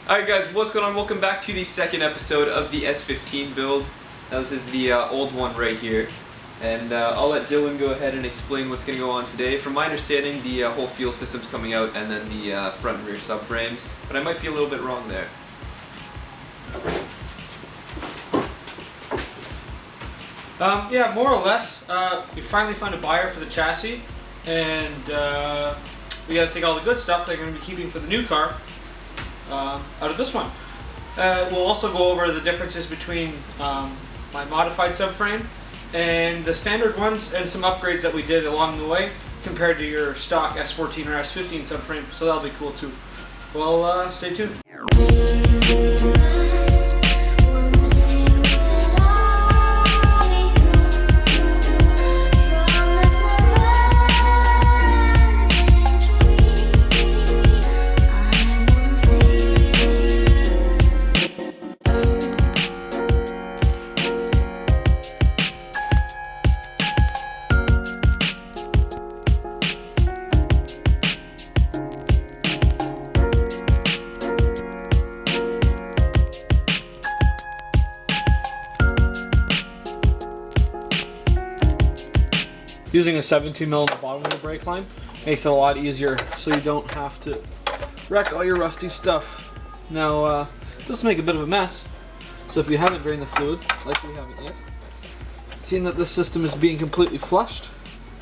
Alright guys, what's going on? Welcome back to the second episode of the S15 build. Now this is the old one right here. And I'll let Dylan go ahead and explain what's going to go on today. From my understanding, the whole fuel system's coming out and then the front and rear subframes. But I might be a little bit wrong there. Yeah, more or less. We finally found a buyer for the chassis. And we got to take all the good stuff they're going to be keeping for the new car out of this one. We'll also go over the differences between my modified subframe and the standard ones and some upgrades that we did along the way compared to your stock S14 or S15 subframe, so that'll be cool too. Well, stay tuned. Using a 17mm on the bottom of the brake line makes it a lot easier so you don't have to wreck all your rusty stuff. Now, this will make a bit of a mess, so if you haven't drained the fluid, like we haven't yet, seeing that this system is being completely flushed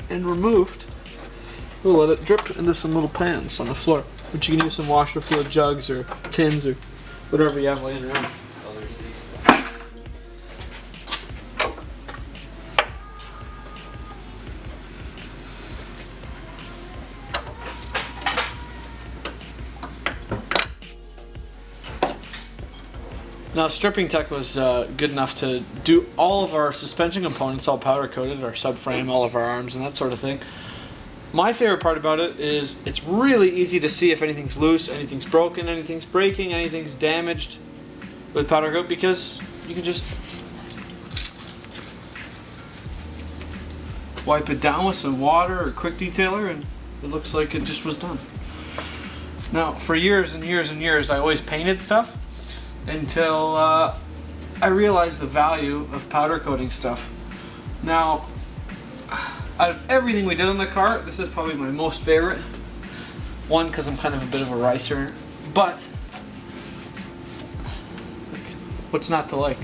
and removed, we'll let it drip into some little pans on the floor, which you can use some washer fluid jugs or tins or whatever you have laying around. Now, stripping tech was good enough to do all of our suspension components all powder coated, our subframe, all of our arms and that sort of thing. My favorite part about it is it's really easy to see if anything's loose, anything's broken, anything's breaking, anything's damaged with powder coat, because you can just wipe it down with some water or quick detailer and it looks like it just was done. Now, for years and years and years I always painted stuff until I realized the value of powder coating stuff. Now, out of everything we did on the car, this is probably my most favorite. One, because I'm kind of a bit of a ricer, but what's not to like?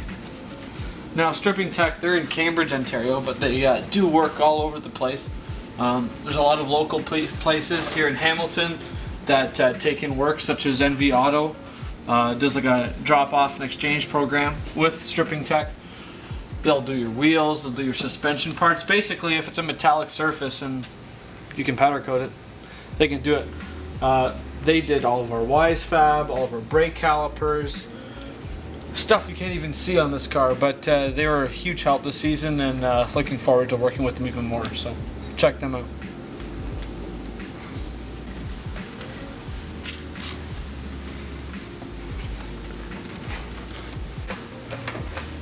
Now, Stripping Tech, they're in Cambridge, Ontario, but they do work all over the place. There's a lot of local places here in Hamilton that take in work, such as NV Auto. Does like a drop-off and exchange program with Stripping Tech. They'll do your wheels, they'll do your suspension parts. Basically, if it's a metallic surface and you can powder coat it, they can do it. They did all of our Wise Fab, all of our brake calipers, stuff you can't even see on this car, but they were a huge help this season, and looking forward to working with them even more, so check them out.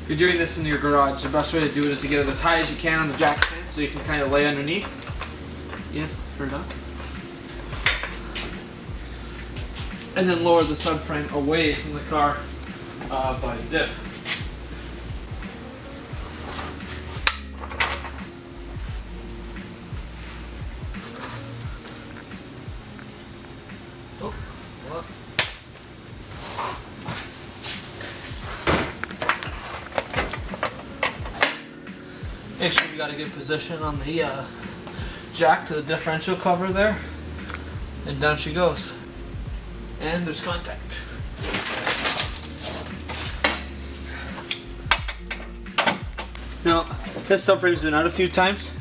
If you're doing this in your garage, the best way to do it is to get it as high as you can on the jack stand so you can kind of lay underneath. Yeah, turn it up. And then lower the subframe away from the car by the diff. Oh, well. Make sure you got a good position on the jack to the differential cover there, and down she goes. And there's contact. Now, this subframe's been out a few times,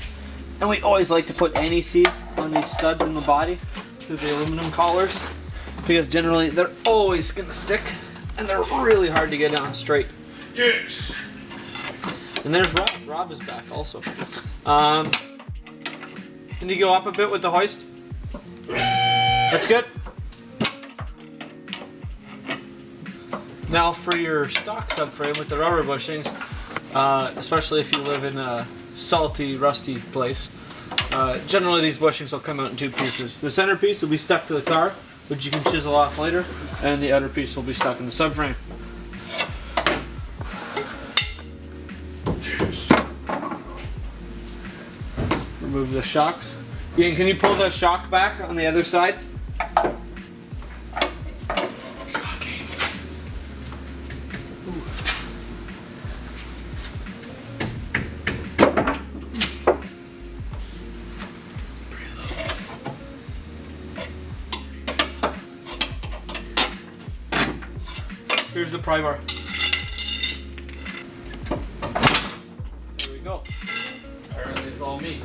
and we always like to put anti-seize on these studs in the body through the aluminum collars, because generally they're always gonna stick, and they're really hard to get down straight. Yes. And there's Rob. Rob is back also. Can you go up a bit with the hoist? That's good. Now for your stock subframe with the rubber bushings, especially if you live in a salty, rusty place, generally these bushings will come out in two pieces. The center piece will be stuck to the car, which you can chisel off later. and the outer piece will be stuck in the subframe. Remove the shocks. Ian, can you pull the shock back on the other side? Here's the pry bar. There we go. Apparently it's all me.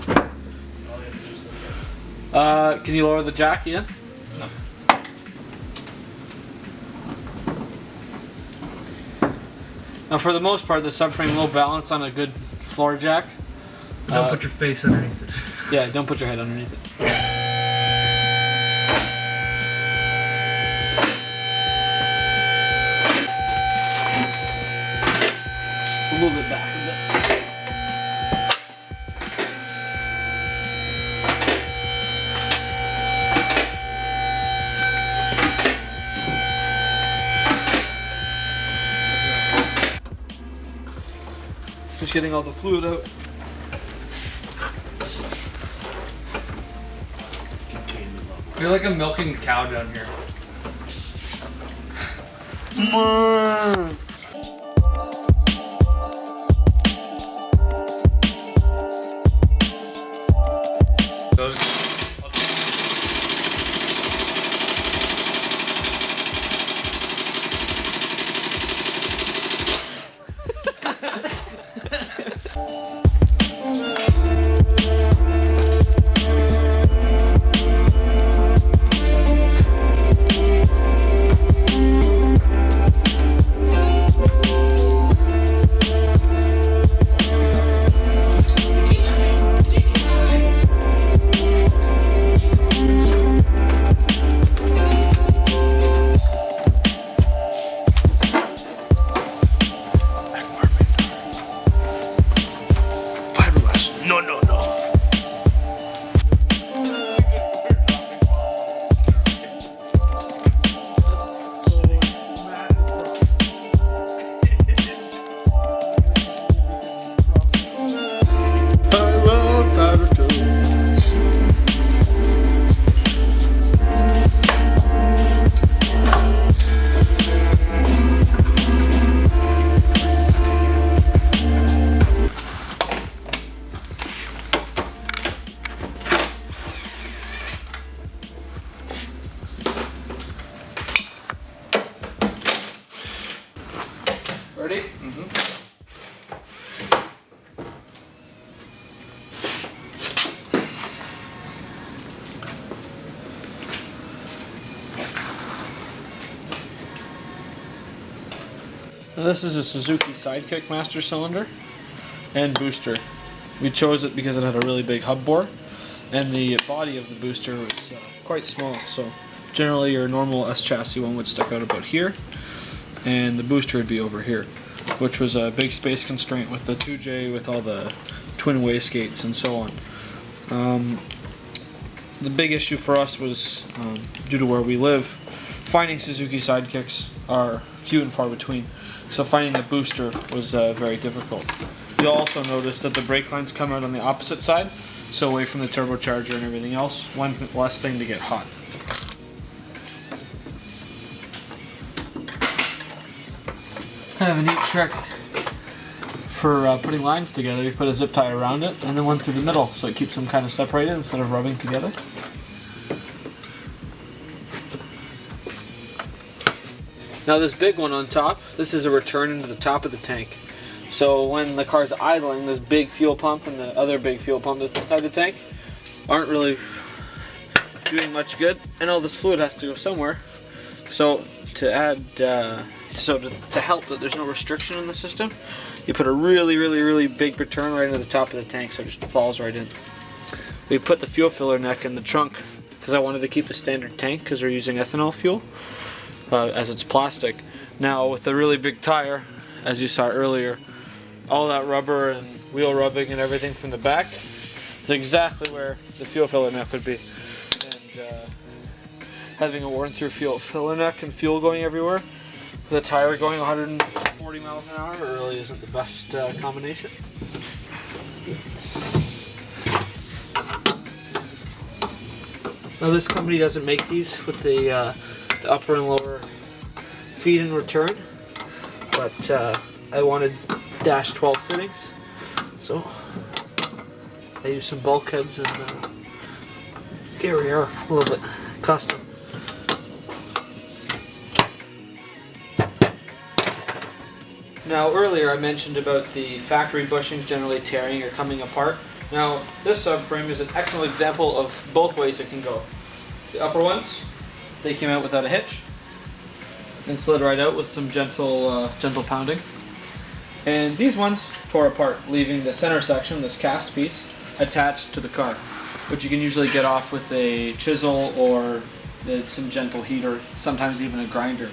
Can you lower the jack, Ian? No. Now for the most part, the subframe will balance on a good floor jack. Don't put your face underneath it. Yeah, don't put your head underneath it. Move it back a bit. Just getting all the fluid out. I feel like I'm milking a cow down here. Ready? Now this is a Suzuki Sidekick master cylinder and booster. We chose it because it had a really big hub bore, and the body of the booster was quite small. So generally your normal S chassis one would stick out about here, and the booster would be over here, which was a big space constraint with the 2J with all the twin wastegates and so on. The big issue for us was, due to where we live, finding Suzuki Sidekicks are few and far between, so finding the booster was very difficult. You'll also notice that the brake lines come out on the opposite side, so away from the turbocharger and everything else, one less thing to get hot. Kind of a neat trick for putting lines together. You put a zip tie around it and then one through the middle, so it keeps them kind of separated instead of rubbing together. Now this big one on top, this is a return into the top of the tank. So when the car's idling, this big fuel pump and the other big fuel pump that's inside the tank aren't really doing much good, and all this fluid has to go somewhere. So to add, to help that there's no restriction in the system, you put a really big return right into the top of the tank, so it just falls right in. We put the fuel filler neck in the trunk because I wanted to keep a standard tank because we're using ethanol fuel, as it's plastic. Now with the really big tire, as you saw earlier, all that rubber and wheel rubbing and everything from the back is exactly where the fuel filler neck would be. And having a worn through filler neck and fuel going everywhere. The tire going 140 miles an hour really isn't the best combination. Now this company doesn't make these with the upper and lower feed and return, but I wanted dash 12 fittings, so I used some bulkheads and here we are, a little bit custom. Now earlier I mentioned about the factory bushings generally tearing or coming apart. Now this subframe is an excellent example of both ways it can go. The upper ones, they came out without a hitch and slid right out with some gentle pounding. And these ones tore apart, leaving the center section, this cast piece, attached to the car, which you can usually get off with a chisel or some gentle heat or sometimes even a grinder.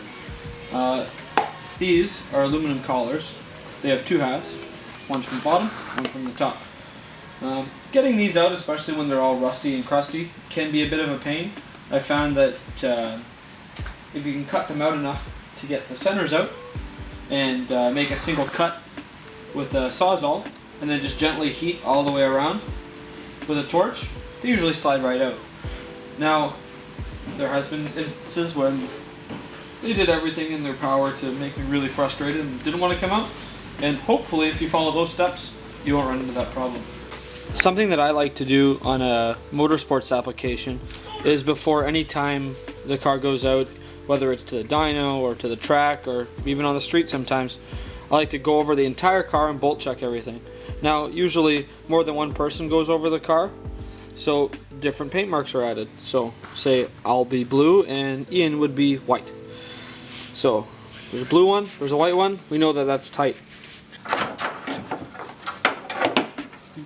These are aluminum collars. They have two halves, one from the bottom, one from the top. Getting these out, especially when they're all rusty and crusty, can be a bit of a pain. I found that if you can cut them out enough to get the centers out and make a single cut with a Sawzall and then just gently heat all the way around with a torch, they usually slide right out. Now, there has been instances when they did everything in their power to make me really frustrated and didn't want to come out, and hopefully if you follow those steps, you won't run into that problem. Something that I like to do on a motorsports application is before any time the car goes out, whether it's to the dyno or to the track or even on the street sometimes, I like to go over the entire car and bolt check everything. Now usually more than one person goes over the car, so different paint marks are added. So say I'll be blue and Ian would be white. So there's a blue one, there's a white one, we know that that's tight.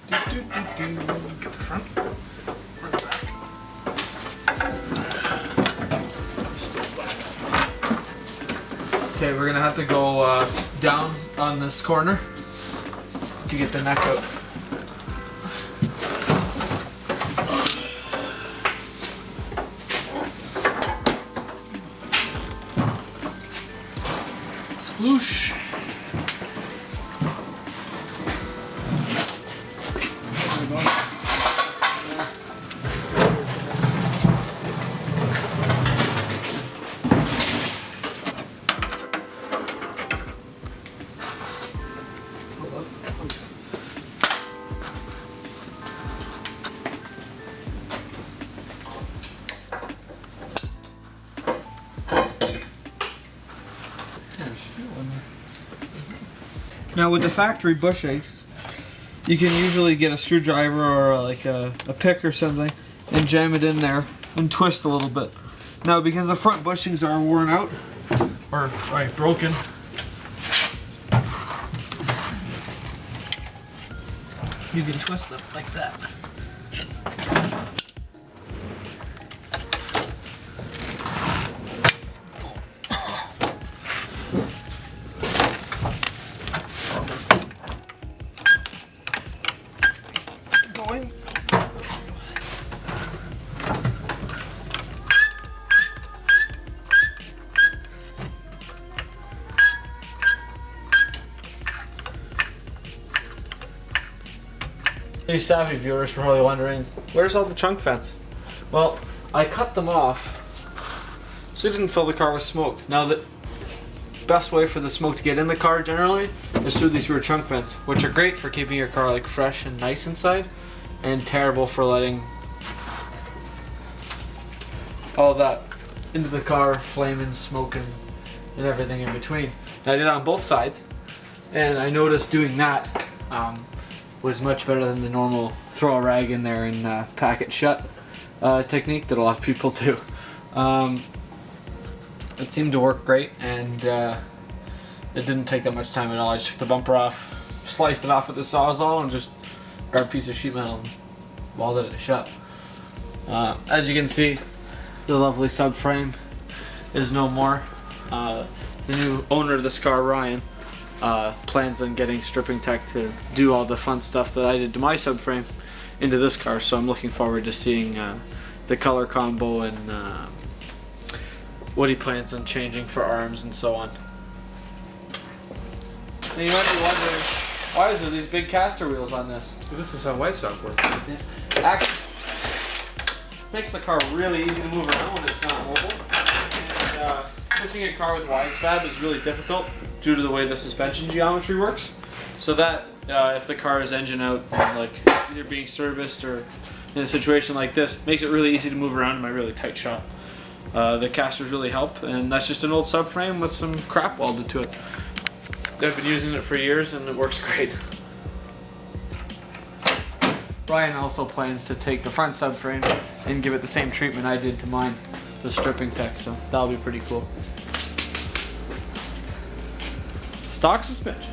Get the front, bring it back. Okay, we're gonna have to go down on this corner to get the neck out. Sploosh. Now with the factory bushings, you can usually get a screwdriver or like a pick or something and jam it in there and twist a little bit. Now because the front bushings are worn out, or broken, you can twist them like that. You savvy viewers are probably wondering, where's all the trunk vents? Well, I cut them off so it didn't fill the car with smoke. Now the best way for the smoke to get in the car generally is through these rear trunk vents, which are great for keeping your car like fresh and nice inside, and terrible for letting all that into the car, flaming, smoking, and everything in between. And I did it on both sides, and I noticed doing that was much better than the normal throw a rag in there and pack it shut technique that a lot of people do. It seemed to work great, and it didn't take that much time at all. I just took the bumper off, sliced it off with the Sawzall, and just grabbed a piece of sheet metal and welded it shut. As you can see, the lovely subframe is no more. The new owner of this car, Ryan, plans on getting stripping tech to do all the fun stuff that I did to my subframe into this car, so I'm looking forward to seeing the color combo and what he plans on changing for arms and so on. And you might be wondering, why is there these big caster wheels on this? This is how white stock works. Actually, makes the car really easy to move around when it's not mobile. And pushing a car with Wisefab is really difficult due to the way the suspension geometry works. So that if the car is engine out, like either being serviced or in a situation like this, makes it really easy to move around in my really tight shop. The casters really help, and that's just an old subframe with some crap welded to it. I've been using it for years and it works great. Brian also plans to take the front subframe and give it the same treatment I did to mine, the stripping tech, so that'll be pretty cool. Stock suspension.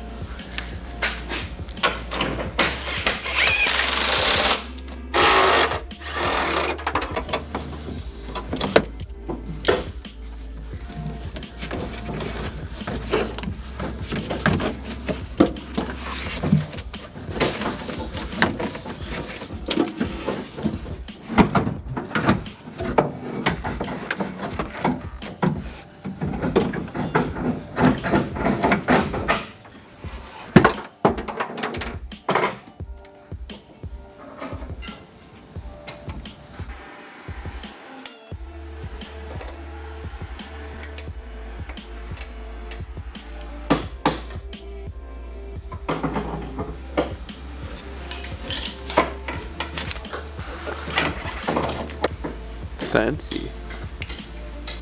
Fancy.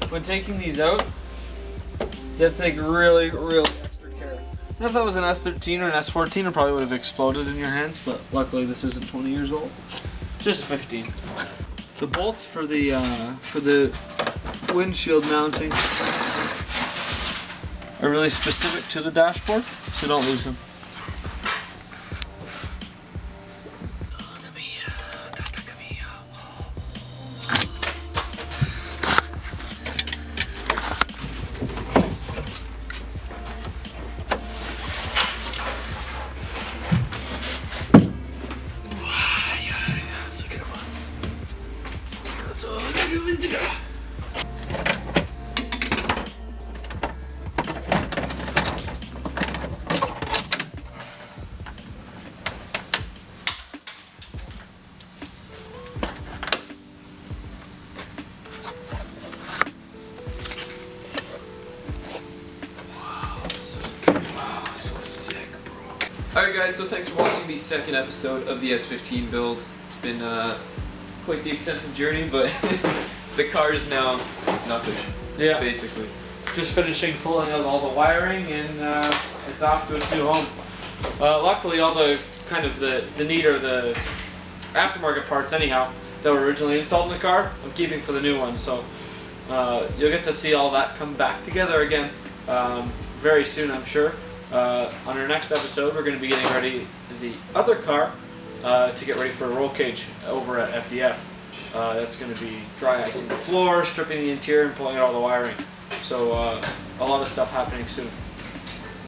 When taking these out, you have to take really extra care. And if that was an S13 or an S14, it probably would have exploded in your hands, but luckily this isn't 20 years old. Just 15. The bolts for the windshield mounting are really specific to the dashboard, so don't lose them. Alright guys, so thanks for watching the second episode of the S15 build. It's been quite the extensive journey, but the car is now nothing, basically. Just finishing pulling out all the wiring and it's off to its new home. Luckily all the kind of the neater, the aftermarket parts anyhow, that were originally installed in the car, I'm keeping for the new one. So you'll get to see all that come back together again very soon, I'm sure. On our next episode, we're going to be getting ready the other car to get ready for a roll cage over at FDF. That's going to be dry icing the floor, stripping the interior, and pulling out all the wiring. So a lot of stuff happening soon.